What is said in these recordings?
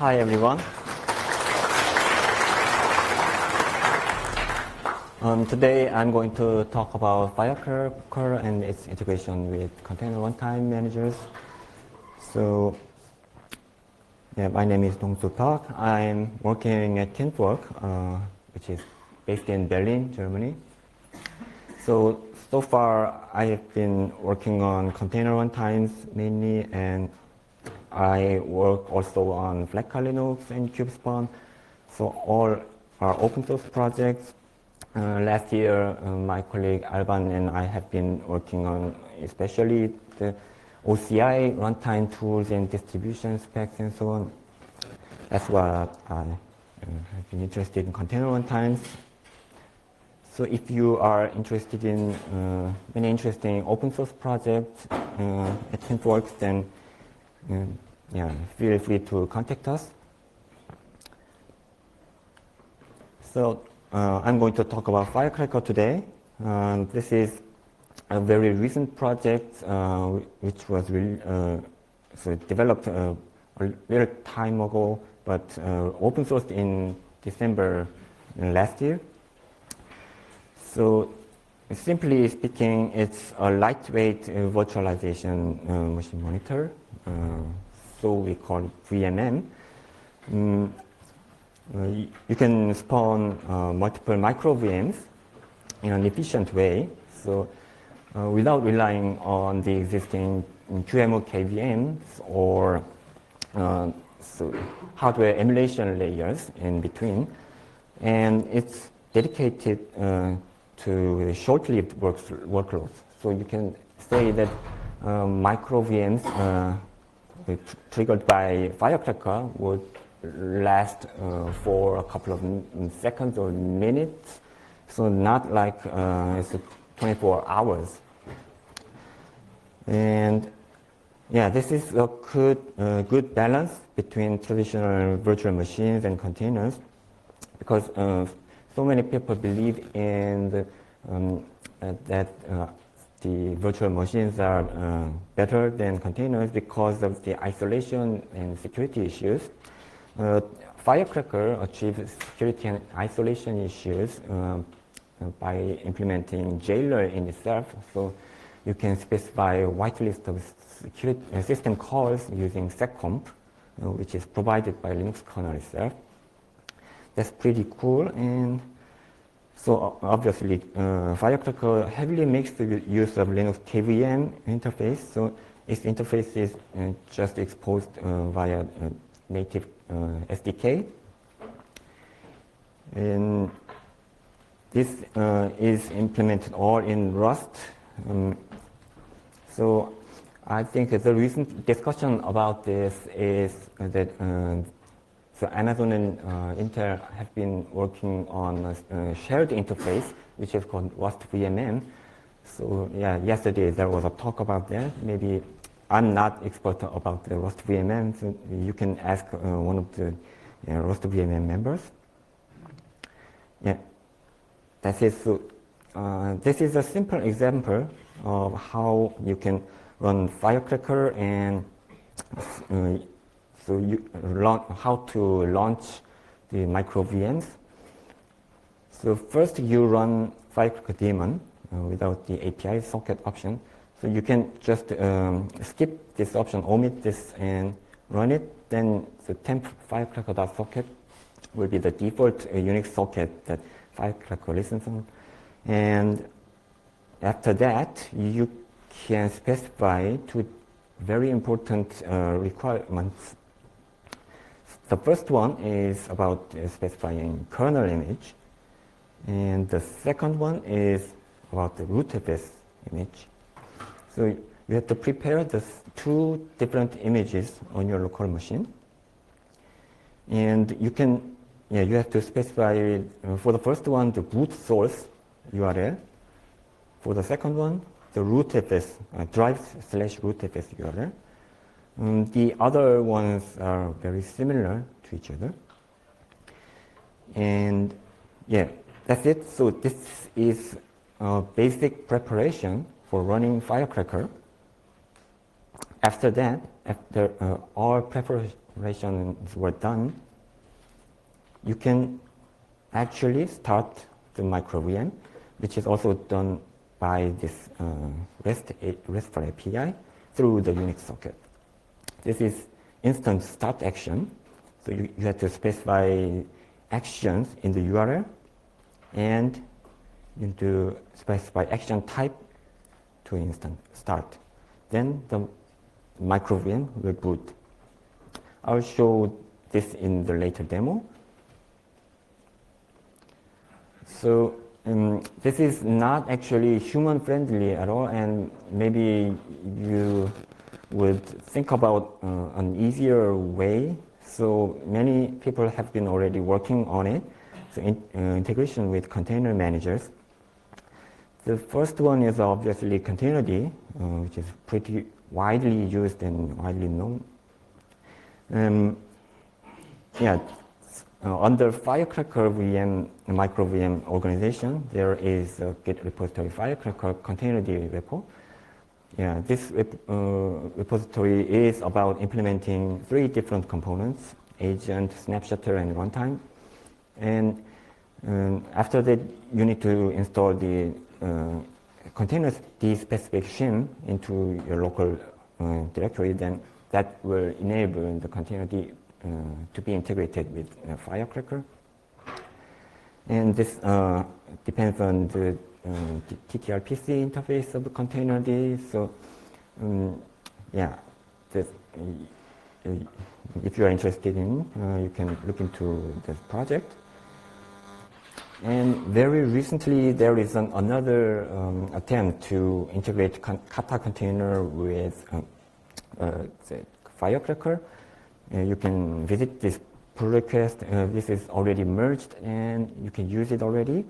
Hi everyone. Today I'm going to talk about Firecracker and its integration with container runtime managers. So, my name is Dong-Soo Park. I'm working at TeamWork, which is based in Berlin, Germany. So far I have been working on container runtimes mainly, and I work also on Flat Linux and KubeSpawn. So all are open source projects. Last year, my colleague Alban and I have been working on especially the OCI runtime tools and distribution specs and so on. That's why I have been interested in container runtimes. So if you are interested in many interesting open source projects at TeamWorks, then feel free to contact us. So I'm going to talk about Firecracker today. This is a very recent project which was developed a little time ago, but open sourced in December last year. So simply speaking, it's a lightweight virtualization machine monitor. So we call it VMM. You can spawn multiple micro VMs in an efficient way. So without relying on the existing QEMU KVMs or hardware emulation layers in between. And it's dedicated to short-lived workloads. So you can say that micro VMs triggered by Firecracker would last for a couple of seconds or minutes. So not like it's 24 hours. And this is a good balance between traditional virtual machines and containers, because so many people believe in that the virtual machines are better than containers because of the isolation and security issues. Firecracker achieves security and isolation issues by implementing jailer in itself. So you can specify a whitelist of security, system calls using seccomp, which is provided by Linux kernel itself. That's pretty cool. And so obviously Firecracker heavily makes the use of Linux KVM interface. So its interface is just exposed via native SDK. And this is implemented all in Rust. So I think the recent discussion about this is that so Amazon and Intel have been working on a shared interface, which is called Rust VMM. So yesterday there was a talk about that. Maybe I'm not expert about the Rust VMM, so you can ask one of the Rust VMM members. That's it. So this is a simple example of how you can run Firecracker and how to launch the micro VMs. So first you run Firecracker daemon without the API socket option. So you can just skip this option, omit this, and run it. Then the temp firecracker.socket will be the default Unix socket that Firecracker listens on. And after that, you can specify two very important requirements. The first one is about specifying kernel image, and the second one is about the rootfs image. So you have to prepare the two different images on your local machine, and you can you have to specify for the first one the boot source URL. For the second one, the rootfs drive/rootfs URL. The other ones are very similar to each other. And that's it. So this is a basic preparation for running Firecracker. After that, after all operations were done, you can actually start the micro VM, which is also done by this RESTful API through the Unix socket. This is instant start action. So you have to specify actions in the URL, and you need to specify action type to instant start. Then the micro VM will boot. I'll show this in the later demo. So this is not actually human friendly at all, and maybe you would think about an easier way. So many people have been already working on it. So integration with container managers. The first one is obviously Containerd, which is pretty widely used and widely known. Under Firecracker VM, micro VM organization, there is a Git repository Firecracker Containerd repo. Yeah, this repository is about implementing 3 different components: agent, snapshotter, and runtime. And after that, you need to install the Containerd specific shim into your local directory. Then that will enable the Containerd to be integrated with Firecracker. And this depends on the TTRPC interface of the Containerd. So, if you are interested in, you can look into this project. And very recently, there is another attempt to integrate Kata container with Firecracker. You can visit this pull request. This is already merged, and you can use it already.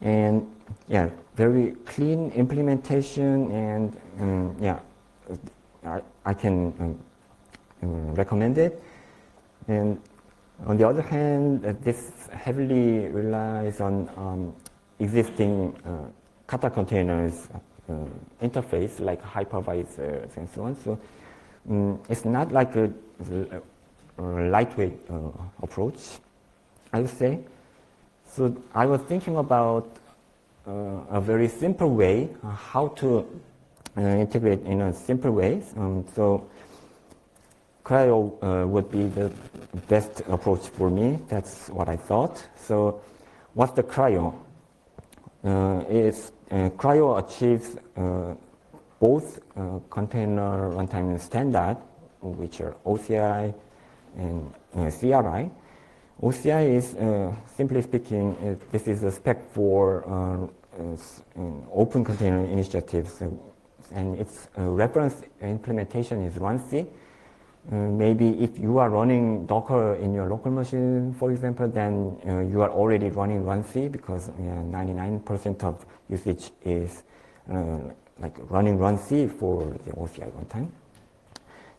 And yeah, very clean implementation, and I can recommend it. And on the other hand, this heavily relies on existing Kata containers interface, like hypervisors and so on. So it's not like a lightweight approach, I would say. So I was thinking about a very simple way, how to integrate in a simple way. So Cryo would be the best approach for me. That's what I thought. So what's the Cryo? Cryo achieves both container runtime standard, which are OCI and CRI. OCI is, simply speaking, this is a spec for open container initiatives, and its reference implementation is runC. Maybe if you are running Docker in your local machine, for example, then you are already running runC, because 99% of usage is like running runC for the OCI runtime.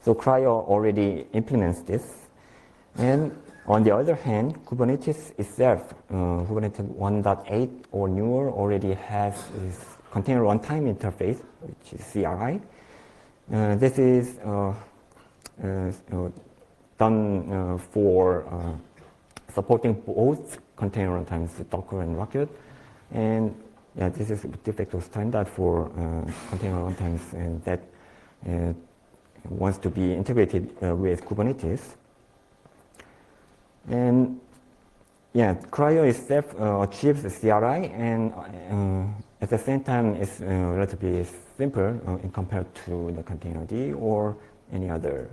So Cryo already implements this. And on the other hand, Kubernetes itself, Kubernetes 1.8 or newer, already has this container runtime interface, which is CRI. This is done for supporting both container runtimes, Docker and Rocket. And yeah, this is de facto standard for container runtimes, and that wants to be integrated with Kubernetes. And yeah, Cryo itself achieves the CRI, and at the same time it's relatively simple in compared to the Containerd or any other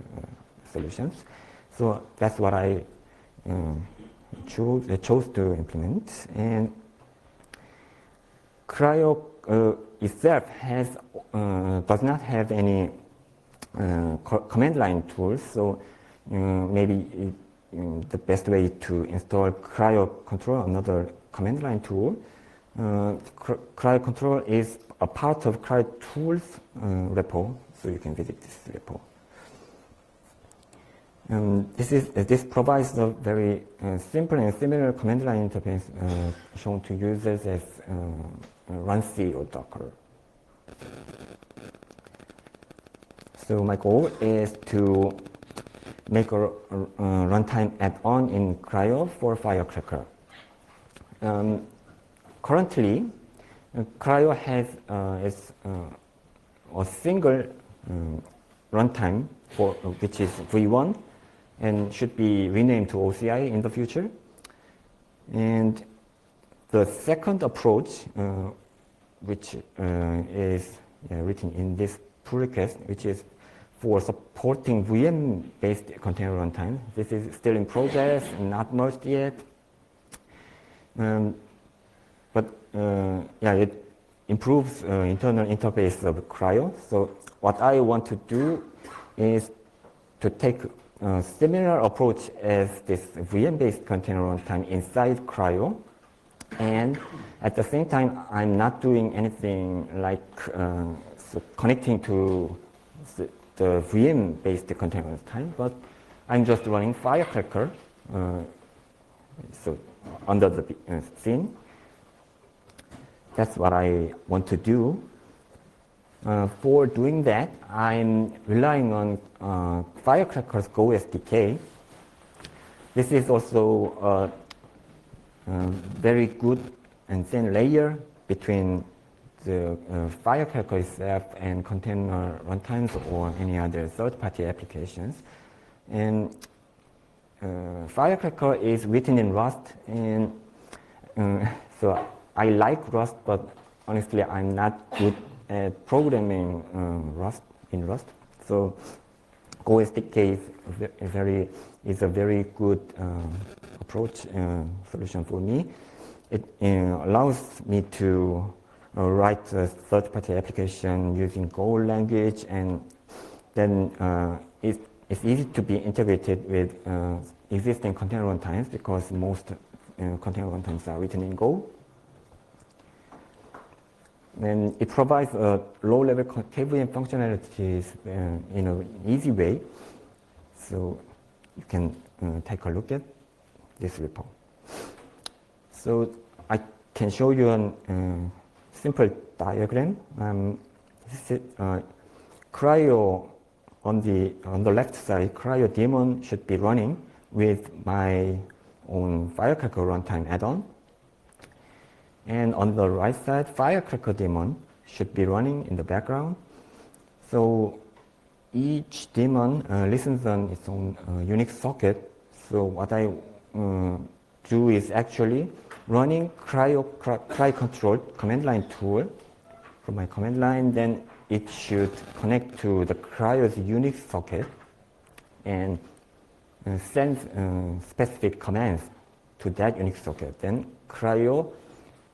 solutions. So that's what I chose to implement. And Cryo itself does not have any command line tools, so maybe the best way to install Cryo Control, another command line tool. Cryo Control is a part of Cryo Tools repo, so you can visit this repo. This provides a very simple and similar command line interface shown to users as runC or Docker. So my goal is to make a runtime add-on in Cryo for Firecracker. Currently, Cryo has a single runtime for which is V1 and should be renamed to OCI in the future. And the second approach, which is written in this pull request, which is for supporting VM-based container runtime. This is still in progress, not merged yet. But it improves internal interface of Cryo. So what I want to do is to take a similar approach as this VM-based container runtime inside Cryo. And at the same time, I'm not doing anything like connecting to the VM-based container runtime, but I'm just running Firecracker so under the scene. That's what I want to do. For doing that, I'm relying on Firecracker's Go SDK. This is also a very good and thin layer between the Firecracker itself and container runtimes or any other third-party applications. And Firecracker is written in Rust, and so I like Rust, but honestly, I'm not good at programming in Rust. So Go SDK is a very good approach solution for me. It allows me to write a third-party application using Go language, and then it's easy to be integrated with existing container runtimes because most container runtimes are written in Go. And it provides a low-level KVM functionalities in an easy way. So you can take a look at this repo. So I can show you a simple diagram. Cryo on the left side, Cryo daemon should be running with my own Firecracker runtime add-on. And on the right side, Firecracker daemon should be running in the background. So each daemon listens on its own Unix socket. So what I do is actually running cry control command line tool from my command line. Then it should connect to the Cryo's Unix socket and send specific commands to that Unix socket. Then Cryo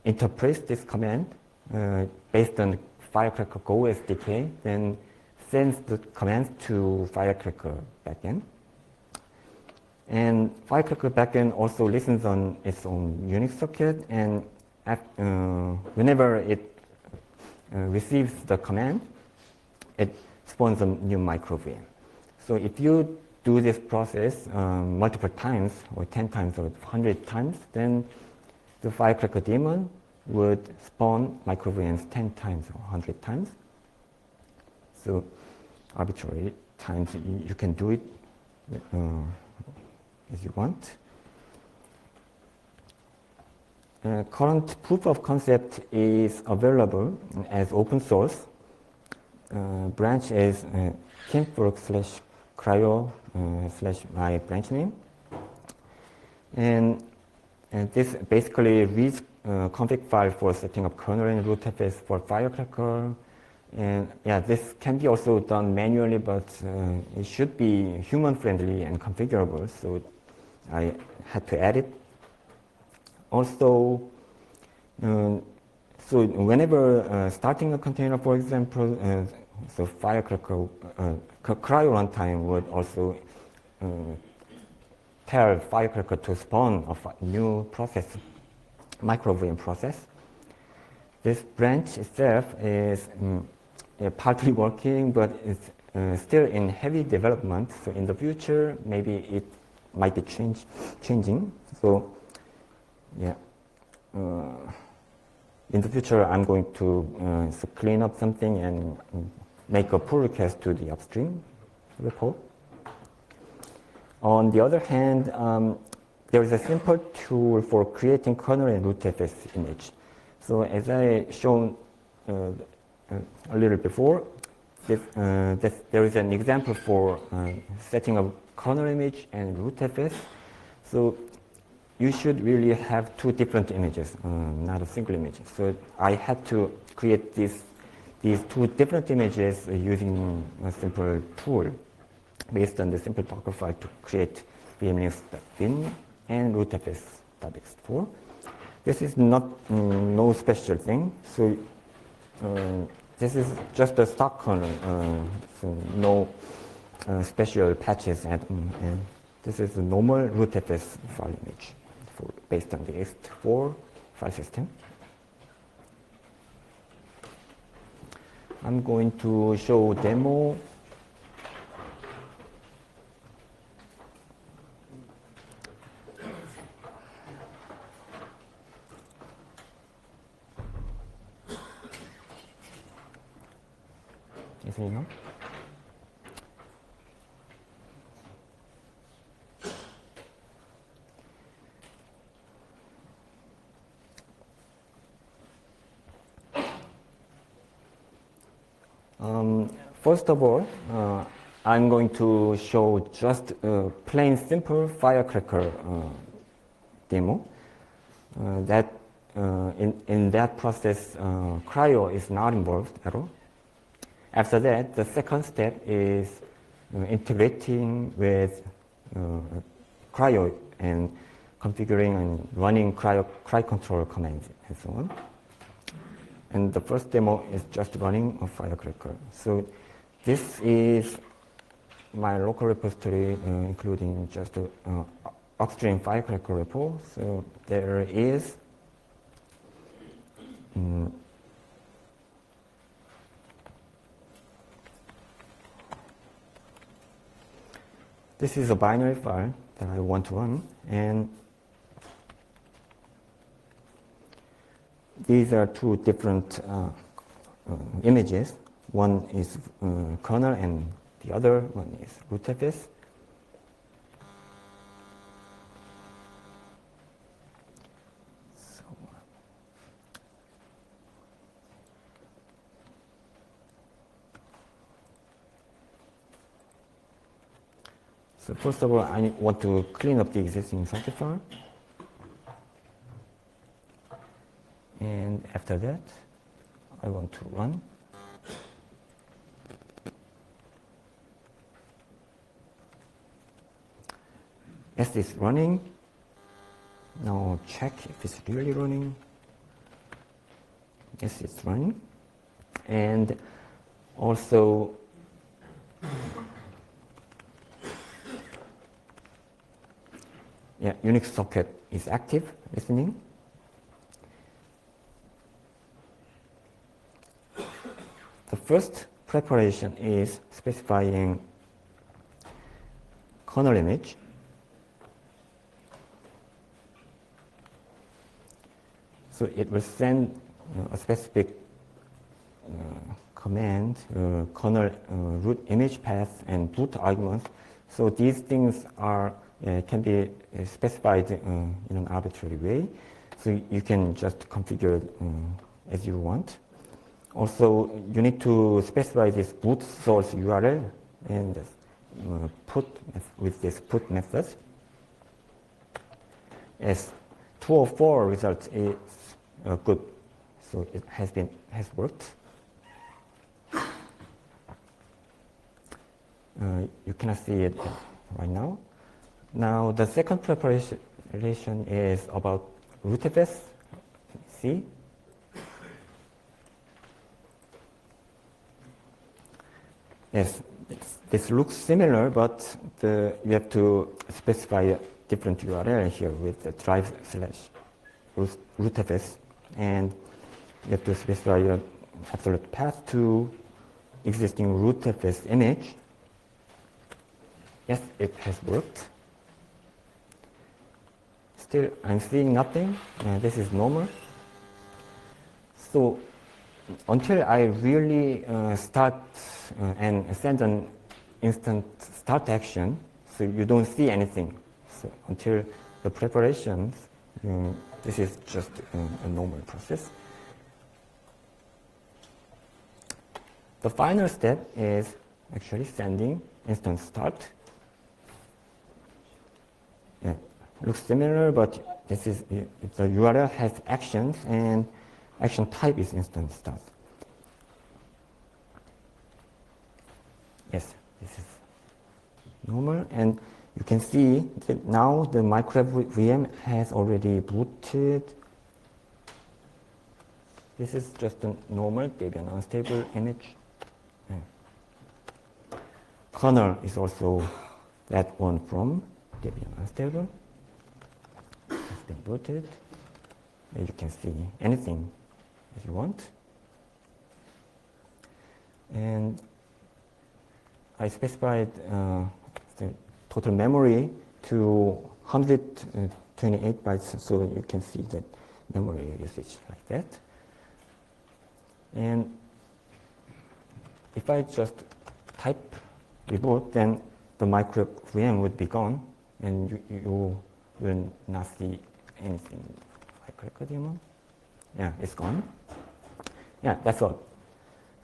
interprets this command based on Firecracker Go SDK, then sends the commands to Firecracker backend. And Firecracker backend also listens on its own Unix socket, and whenever it receives the command, it spawns a new micro VM. So if you do this process multiple times, or 10 times, or 100 times, then the Firecracker daemon would spawn micro VMs 10 times or 100 times. So arbitrary times, you can do it as you want. Current proof of concept is available as open source. Branch is kimpwork/cryo /my branch name. And this basically reads config file for setting up kernel and rootfs for Firecracker. And yeah, this can be also done manually, but it should be human-friendly and configurable, so I had to add it. Also, so whenever starting a container, for example, so Firecracker Cryo runtime would also tell Firecracker to spawn a new process, micro VM process. This branch itself is partly working, but it's still in heavy development. So in the future, maybe it might be changing. So yeah, in the future, I'm going to clean up something and make a pull request to the upstream repo. On the other hand, there is a simple tool for creating kernel and rootfs image. So as I shown a little before, there is an example for setting up kernel image and rootfs. So you should really have two different images, not a single image. So I had to create these two different images using a simple tool based on the simple Docker file to create vmlinux.bin and rootfs.ext4. This is not no special thing. So this is just a stock kernel, so no special patches. And this is a normal rootfs file image based on the ext4 file system. I'm going to show demo. Is it enough? First of all, I'm going to show just a plain simple Firecracker demo. In that process, cryo is not involved at all. After that, the second step is integrating with cryo and configuring and running cryo control commands and so on. And the first demo is just running a Firecracker. So this is my local repository, including just upstream Firecracker repo. So there is this is a binary file that I want to run, and these are two different images. One is kernel and the other one is rootfs. So first of all, I want to clean up the existing socket file. And after that, I want to run. Yes, it's running. Now check if it's really running. Yes, it's running. And also, yeah, Unix socket is active, listening. The first preparation is specifying kernel image. So it will send a specific command, kernel root image path and boot arguments. So these things are can be specified in an arbitrary way. So you can just configure as you want. Also, you need to specify this boot source URL and put with this put method. As 204 result is good, so it has worked. You cannot see it right now. Now the second preparation is about rootfs. See. Yes, this looks similar, but you have to specify a different URL here with the drive/rootfs, and you have to specify an absolute path to existing rootfs image. Yes, it has worked. Still, I'm seeing nothing. This is normal. So until I really start and send an instant start action, so you don't see anything. So until the preparations, this is just a normal process. The final step is actually sending instance start. Yeah, looks similar, but this is the URL has actions, and action type is instance start. Yes, this is normal, and you can see that now the micro VM has already booted. This is just a normal Debian unstable image. Kernel is also that one from Debian unstable. It's been booted. And you can see anything that you want. And I specified the total memory to 128 bytes, so you can see that memory usage like that. And if I just type reboot, then the micro VM would be gone, and you will not see anything. Firecracker daemon. Yeah, it's gone. Yeah, that's all.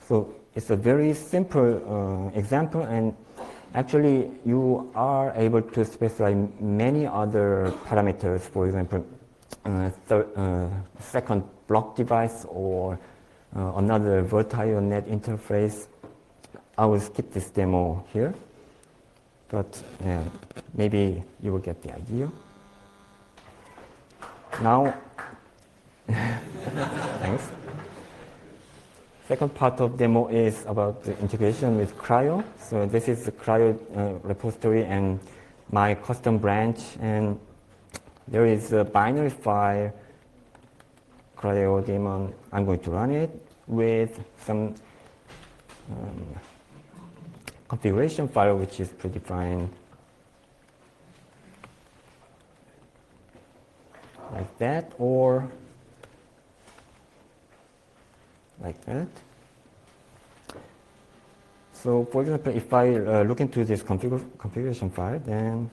So it's a very simple example, and actually you are able to specify many other parameters. For example, second block device or another virtual net interface. I will skip this demo here, but maybe you will get the idea. Now, thanks. Second part of demo is about the integration with CRYO. So this is the CRYO repository and my custom branch, and there is a binary file, CRYO daemon. I'm going to run it with some configuration file which is predefined like that or like that. So for example, if I look into this configuration file, then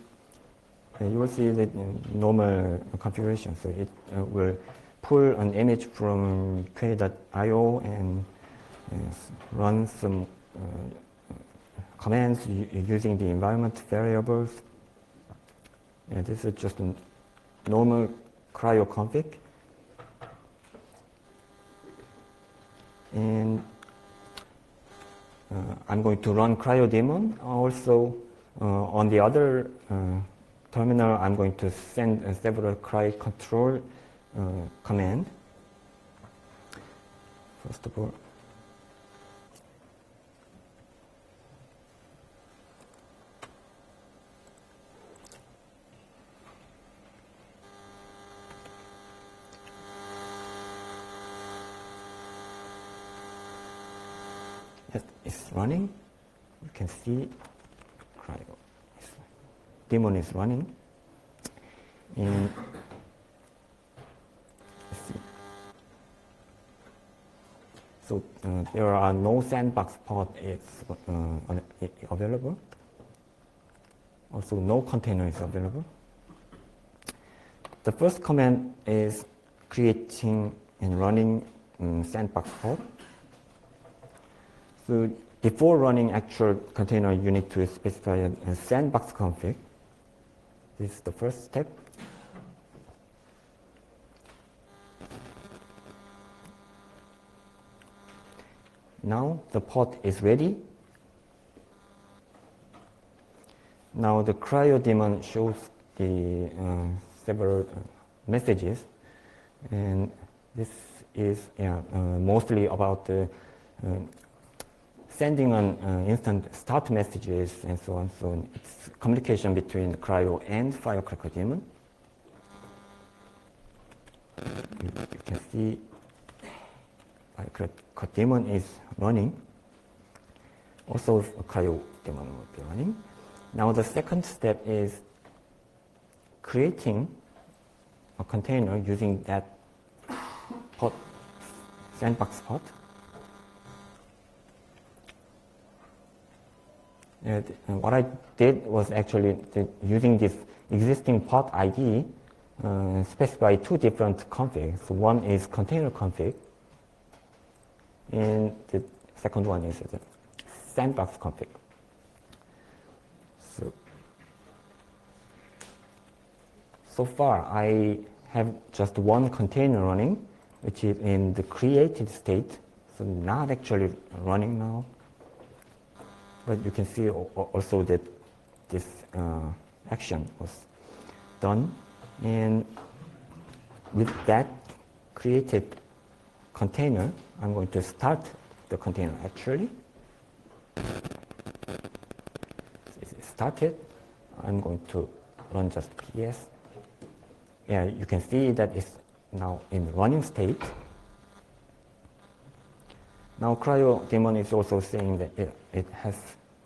you will see the normal configuration. So it will pull an image from Quay.io and run some commands using the environment variables. And this is just a normal CRYO config. And I'm going to run CRYO daemon. Also, on the other terminal, I'm going to send several CRY control command. First of all, it's running. You can see CRYO. Daemon is running. And let's see. So there are no sandbox pod available. Also, no container is available. The first command is creating and running sandbox pod. So before running actual container, you need to specify a sandbox config. This is the first step. Now the pod is ready. Now the CRYO daemon shows the several messages, and this is mostly about the sending an instant start messages and so on. So it's communication between CRYO and Firecracker daemon. You can see Firecracker daemon is running. Also, CRYO daemon will be running. Now the second step is creating a container using that pod, sandbox pod. And what I did was actually using this existing pod ID, specify two different configs. So one is container config, and the second one is the sandbox config. So far, I have just one container running, which is in the created state, so not actually running now. But you can see also that this action was done. And with that created container, I'm going to start the container actually. It's started. I'm going to run just PS. Yeah, you can see that it's now in running state. Now cryo daemon is also saying that it has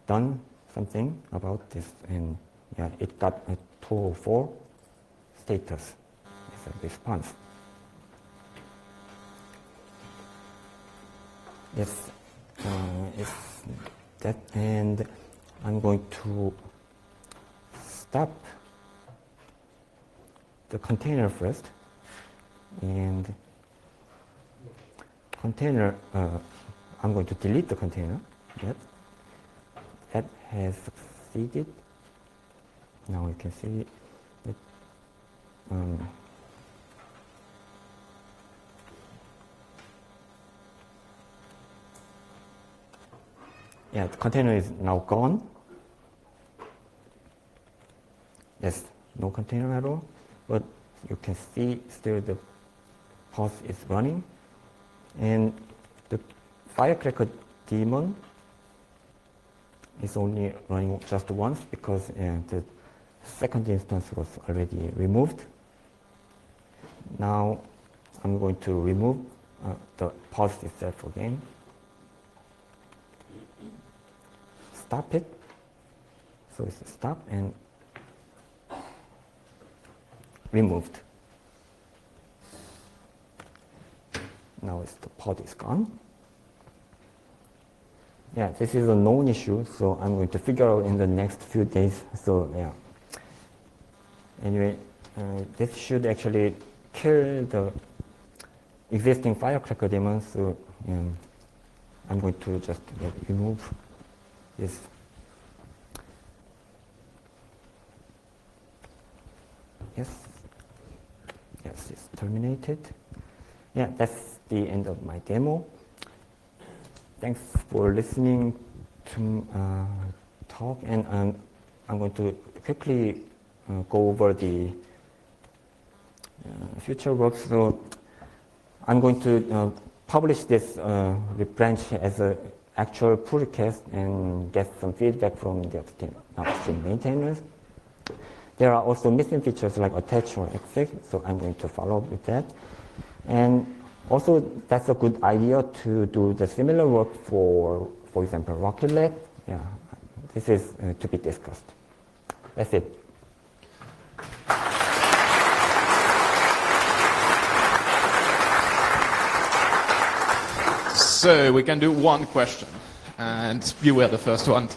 done something about this, and yeah, it got a 204 status as a response. Yes, it's that, and I'm going to stop the container first, and container, I'm going to delete the container. Yep. That has succeeded. Now you can see that yeah, the container is now gone. Yes, no container at all, but you can see still the pod is running, and the Firecracker daemon is only running just once because the second instance was already removed. Now I'm going to remove the pod itself again. Stop it. So it's stopped and removed. Now the pod is gone. Yeah, this is a known issue, so I'm going to figure out in the next few days. So yeah. Anyway, this should actually kill the existing Firecracker daemon. So I'm going to just remove this. Yes. Yes, it's terminated. Yeah, that's the end of my demo. Thanks for listening to talk, and I'm going to quickly go over the future work. So I'm going to publish this branch as an actual pull request and get some feedback from the upstream maintainers. There are also missing features like attach or exec, so I'm going to follow up with that. And also, that's a good idea to do the similar work for example, Rocket Lab. Yeah, this is to be discussed. That's it. So we can do one question, and you were the first one.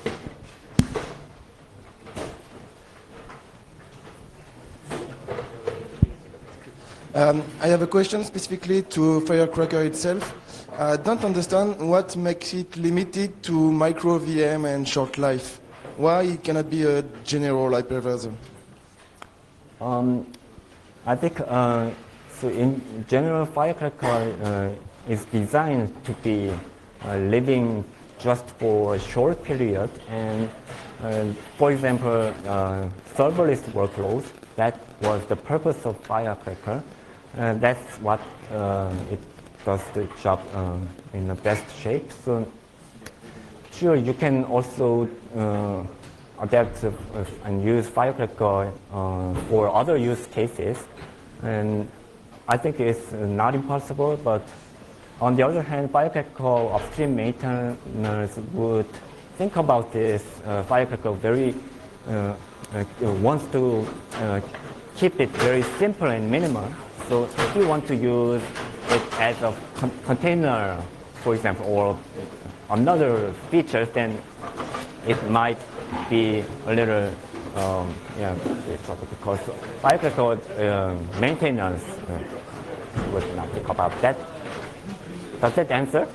I have a question specifically to Firecracker itself. I don't understand what makes it limited to micro VM and short life. Why it cannot be a general hypervisor? I think so. In general, Firecracker is designed to be living just for a short period, and for example, serverless workloads. That was the purpose of Firecracker. That's what it does the job in the best shape. So sure, you can also adapt and use Firecracker for other use cases. And I think it's not impossible, but on the other hand, Firecracker upstream maintainers would think about this Firecracker very wants to keep it very simple and minimal. So if you want to use it as a container, for example, or another feature, then it might be a little yeah, because Firecracker maintenance would not think about that. Does that answer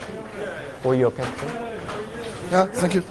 for your question? Yeah, thank you.